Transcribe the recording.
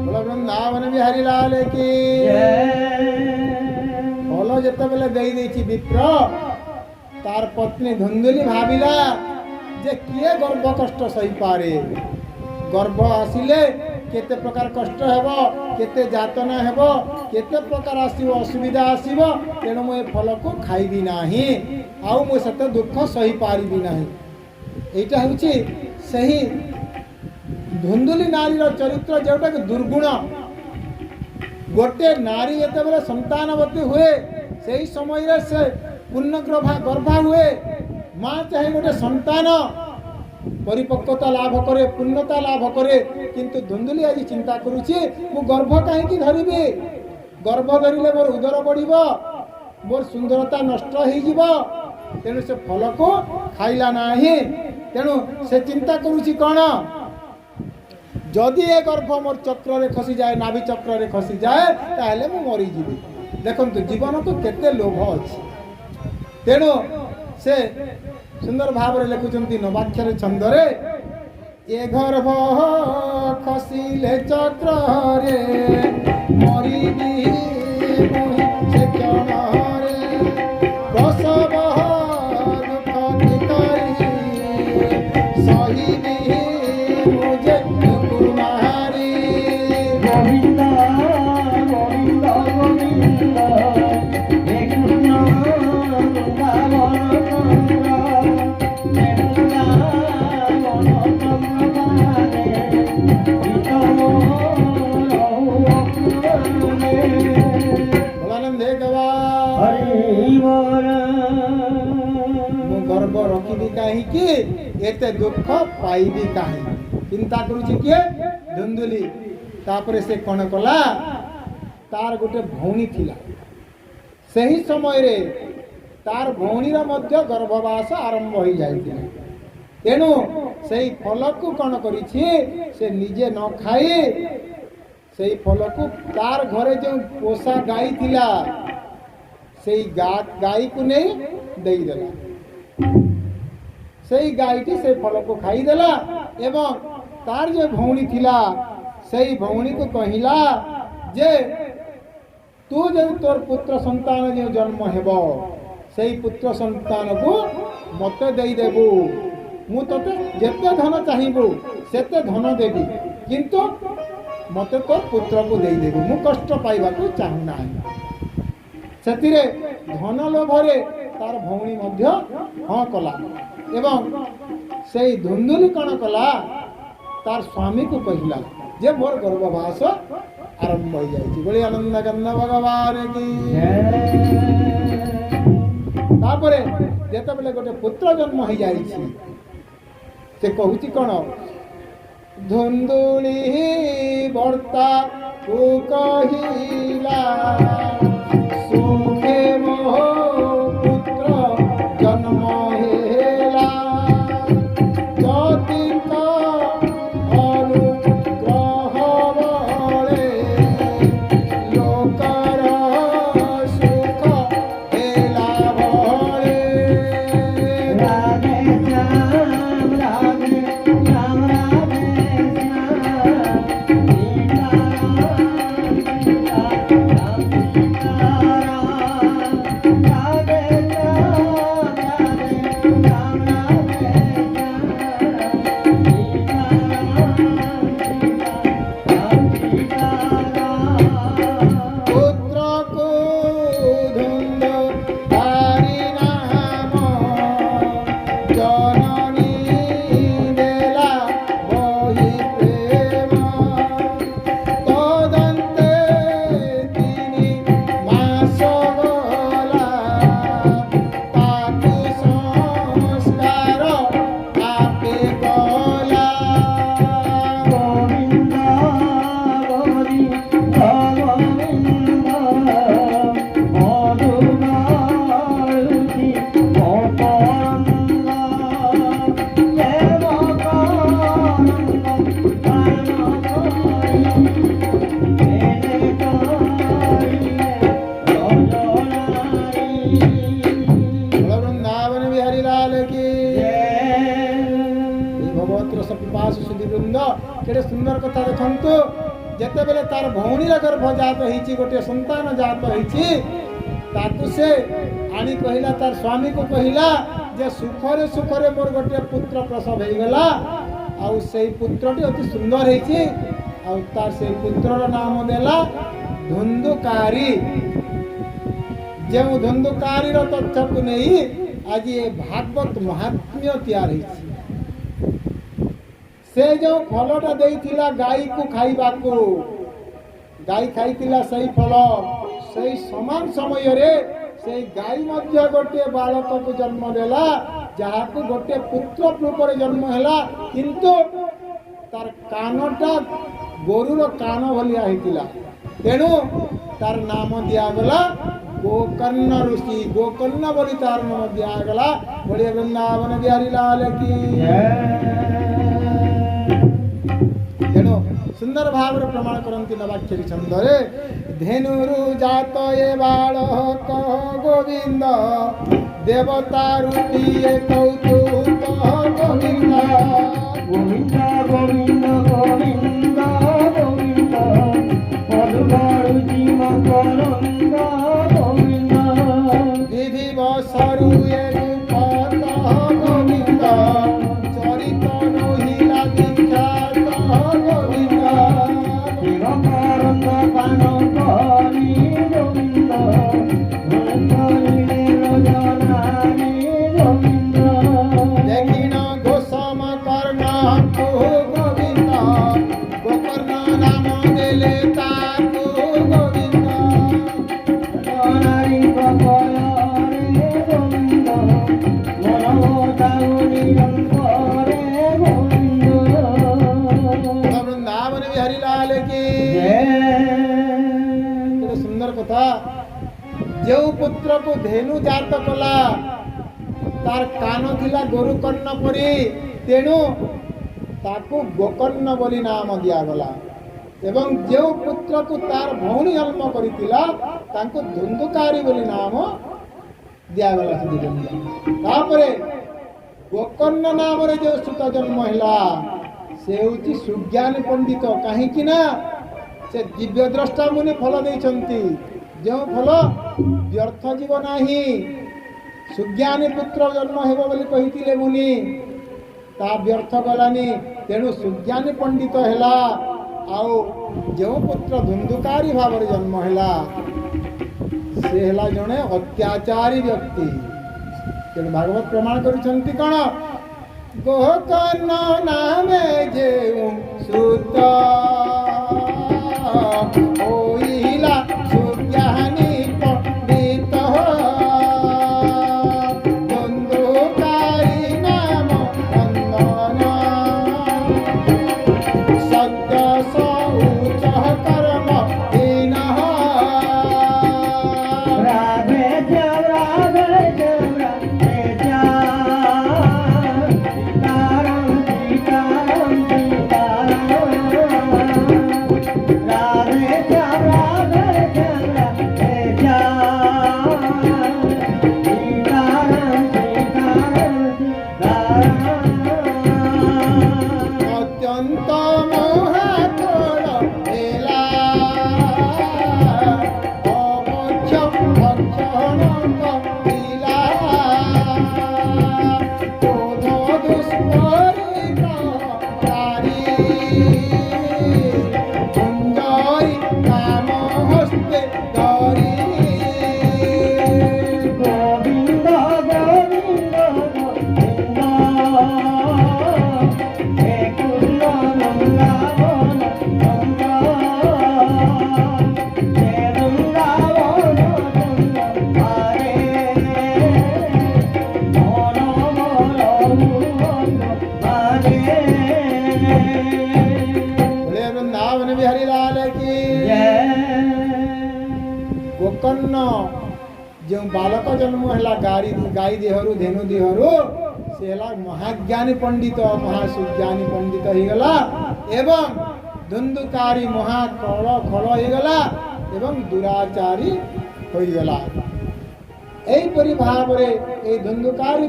बोलो वृंदावन बिहारी लाल की। फल जिते बेले देई विप्र तार पत्नी धुंधुली भाविला जे किए गर्भ कष्ट सही पारे। गर्भ आसिले केते प्रकार कष्ट हेबो, केते जातना हेबो, केते प्रकार आसीबो, असुविधा आसीबो, तेणु मु ए फल को खाइबी नाही, आउ मु सते दुख सही पारिबी नाही। एटा होची सही धुंधुली नारी चरित्र जोटा कि दुर्गुण। गोटे नारी जेते बेले संतानवती हुए से समय से पूर्ण गर्भा हुए, माँ चाहे गोटे संतान परिपक्वता लाभ करे, पूर्णता लाभ करे, किंतु धुंधुली आज चिंता करुची मु गर्भ कहीं धरबी, गर्भ धरिले मोर उदर बढ़िबो, मोर सुंदरता नष्ट हो, तेणु से फल को खाइला नाही। तेणु से चिंता करुची कौन, जदि ए गर्भ मोर चक्र रे खसी जाए, नाभि चक्र रे खसी जाए, ताहले मु मरी जीवी। देखंतु जीवन को केते लोभ अछि। तेणु से सुंदर भाव लिखुचंती नवाक्षर छंदरे, ए गर्भ खसिले चक्र रे मरिबी से क्षण रे, प्रसव दुख निकरी सहिबी मुझे कुमारी। गोविंदा गोविंदा गोविंदा गर्भ रखी कहीं एते दुख पाइबी कहीं, चिंता करुची किए धुंधुली। तापरे से कौन कला, तार गोटे भौणी थिला, सही समय रे तार भौणीर मध्य गर्भवास आरंभ हो जाइथिला। तेणु सही फल को कौन करिछि से निजे न खाई, सही फल को तार घरे जो पोषा गाई थिला सही गाई को नहीं देई देला, सही गाईटी से फल को खाई देला। एवं तार जो भौणी थिला सही भौणी को कहिला जे तू जो तोर पुत्र संतान जो जन्म हेबो सही पुत्र संतान को मते देई देबू, मु तते जेते धन चाहिबू सेते धन देबी, किंतु मते तोर पुत्र को देई देबू, मु कष्ट पाइबा को चाहू नाही। सेतिरे धन लोभरे तार भौणी मध्य हाँ कला। एवं से धुंधुली कौन कला, तार स्वामी को कहिला जे मोर गर्भवास आरंभ हो जाइछि। बोली आनंद गंध भगवान की। तापरे जेते बेले गोटे पुत्र जन्म हो जाइछि से कहूछि कौन, धुंधुली बर्ता को कहिला सुखे मोह पुत्र जन्म हेला, ज्योतिक अनुग्रह बले लोकर सुख हेला बले। राधे श्याम राधे श्याम राधे केड़े सुंदर कथा देखंतु ଯେତେବେଳେ ତାର ଭଉଣୀର ଗର୍ଭଜାତ ହେଇଛି, ଗୋଟିଏ ସନ୍ତାନ ଜାତ ହେଇଛି, ତାକୁ ସେ ଆଣି କହିଲା, ତାର ସ୍ୱାମୀକୁ କହିଲା ଯେ ସୁଖରେ ସୁଖରେ ମୋର ଗୋଟିଏ ପୁତ୍ର ପ୍ରସବ ହେଇଗଲା, ଆଉ ସେଇ ପୁତ୍ରଟି ଅତି ସୁନ୍ଦର ହେଇଛି, ଆଉ ତାର ସେଇ ପୁତ୍ରର ନାମ ଦେଲା ଧୁନ୍ଦୁକାରୀ। ଯେଉଁ ଧୁନ୍ଦୁକାରୀର ତଥ୍ୟକୁ ନେଇ ଆଜି ଏ ଭାଗବତ ମହାତ୍ମ୍ୟ ତିଆରି ହେଇଛି। ସେ ଯେଉଁ ଫଳଟା ଦେଇଥିଲା ଗାଈକୁ ଖାଇବାକୁ, ଗାଈ ଖାଇଥିଲା ସେଇ ଫଳ, ସେଇ ସମାନ ସମୟରେ ସେଇ ଗାଈ ମଧ୍ୟ ଗୋଟିଏ ବାଳକକୁ ଜନ୍ମ ଦେଲା, ଯାହାକୁ ଗୋଟିଏ ପୁତ୍ର ରୂପରେ ଜନ୍ମ ହେଲା, କିନ୍ତୁ ତାର କାନଟା ଗୋରୁର କାନ ଭଳିଆ ହେଇଥିଲା। ତେଣୁ ତାର ନାମ ଦିଆଗଲା ଗୋକର୍ଣ୍ଣ ଋଷି। ଗୋକର୍ଣ୍ଣ ବୋଲି ତାର ନାମ ଦିଆଗଲା। ବଢ଼ିଆ ବୃନ୍ଦାବନ ବିହାରୀ ଲାଲ କି। ତେଣୁ ସୁନ୍ଦର ଭାବରେ ପ୍ରମାଣ କରନ୍ତି ନବାକ୍ଷରୀ ଛନ୍ଦରେ, ଧେନୁରୁ ଜାତ ଏ ବାଳକ ଗୋବିନ୍ଦ, ଦେବତା ରୂପୀ ଏ କୌତୁକ ଗୋବିନ୍ଦ। ଗୋବିନ୍ଦ ଗୋବିନ୍ଦ ଗୋବିନ୍ଦ ଗୋବିନ୍ଦ, ପଦୁମାରୁଚି ମକରନ୍ଦ ଗୋବିନ୍ଦ। ବିଧିବଶରୁ ଏ ରୂପତ ଗୋବିନ୍ଦ, ଚରିତ ନୋହିଲା ବିଖ୍ୟାତ ଗୋବିନ୍ଦ। ଶିବକାରନ୍ଦ ପାନ କରି ଗୋବିନ୍ଦ, ଧରିଲେ ରଜନାରୀ ଗୋବିନ୍ଦ। ଦେଖିଣ ଗୋସମ କର୍ଣ୍ଣକୁ ଗୋବିନ୍ଦ, ଗୋକର୍ଣ୍ଣ ନାମ ଦେଲେ ତାକୁ ଗୋବିନ୍ଦ। ରଜନାରୀ କପୟରେ ଗୋବିନ୍ଦ, ମନମୋତା ନିରଙ୍କରେ ଗୋବିନ୍ଦ। ବୃନ୍ଦାବନ ବିହାରୀ ଲାଲ କି। କେତେ ସୁନ୍ଦର କଥା। ଯେଉଁ ପୁତ୍ରକୁ ଧେନୁ ଜାତ କଲା, ତାର କାନ ଥିଲା ଗୋରୁ କର୍ଣ୍ଣ ପରି, ତେଣୁ ତାକୁ ଗୋକର୍ଣ୍ଣ ବୋଲି ନାମ ଦିଆଗଲା। ଏବଂ ଯେଉଁ ପୁତ୍ରକୁ ତାର ଭଉଣୀ ଜନ୍ମ କରିଥିଲା, ତାଙ୍କୁ ଧୁନ୍ଦୁକାରୀ ବୋଲି ନାମ ଦିଆଗଲା। ତାପରେ ଗୋକର୍ଣ୍ଣ ନାମରେ ଯେଉଁ ସୁତ ଜନ୍ମ ହେଲା, ସେ ହେଉଛି ସୁଜ୍ଞାନୀ ପଣ୍ଡିତ। କାହିଁକି ନା ସେ ଦିବ୍ୟ ଦ୍ରଷ୍ଟା ମୁନି ଫଳ ଦେଇଛନ୍ତି, ଯେଉଁ ଫଳ ବ୍ୟର୍ଥ ଯିବ ନାହିଁ। ସୁଜ୍ଞାନୀ ପୁତ୍ର ଜନ୍ମ ହେବ ବୋଲି କହିଥିଲେ ମୁନି, ତା ବ୍ୟର୍ଥ ଗଲାନି, ତେଣୁ ସୁଜ୍ଞାନୀ ପଣ୍ଡିତ ହେଲା। ଆଉ ଯେଉଁ ପୁତ୍ର ଧୁନ୍ଦୁକାରୀ ଭାବରେ ଜନ୍ମ ହେଲା, ସେ ହେଲା ଜଣେ ଅତ୍ୟାଚାରୀ ବ୍ୟକ୍ତି। ତେଣୁ ଭାଗବତ ପ୍ରମାଣ କରିଛନ୍ତି କ'ଣ? ଗୋକର୍ଣ୍ଣ ନାମେ ଯେଉଁ ସୁତ ହୋଇଲା ସୁଜ୍ଞାନୀ ପଣ୍ଡିତ, ଧୁନ୍ଦୁକାରୀ ନାମ ନନ୍ଦନ, ସତ୍ୟ ଶୌଚ କର୍ମ ହୀନ। राधे श्याम राधे श्याम राधे श्याम, सीताराम सीताराम सीताराम। राधे श्याम राधे श्याम राधे श्याम, सीताराम सीताराम सीताराम। অত্যন্ত মোহাতোর হেলা, অবক্ষ ভক্ষণ করিলা, ক্রোধ দুষ্পরিণামকারী, কুঞ্জরি কাম হস্তে ধরি। गोविंद गोविंद गोविंद, हे कुल वृंदावन वृंद, हे वृंदावन वृंद हरे, मन मोर हरे। बोले वृंदावन बिहारी लाल की। ଗୋକର୍ଣ୍ଣ ଯେଉଁ ବାଲକ ଜନ୍ମ ହେଲା ଗାଈ ଦେହରୁ, ଧେନୁ ଦେହରୁ, ସେ ହେଲା ମହାଜ୍ଞାନୀ ପଣ୍ଡିତ, ମହାସୁଜ୍ଞାନୀ ପଣ୍ଡିତ ହେଇଗଲା। ଏବଂ ଧୁନ୍ଦୁକାରୀ ମହାକଳ ଖଳ ହେଇଗଲା ଏବଂ ଦୁରାଚାରୀ ହୋଇଗଲା। ଏହିପରି ଭାବରେ এই ଧୁନ୍ଦୁକାରୀ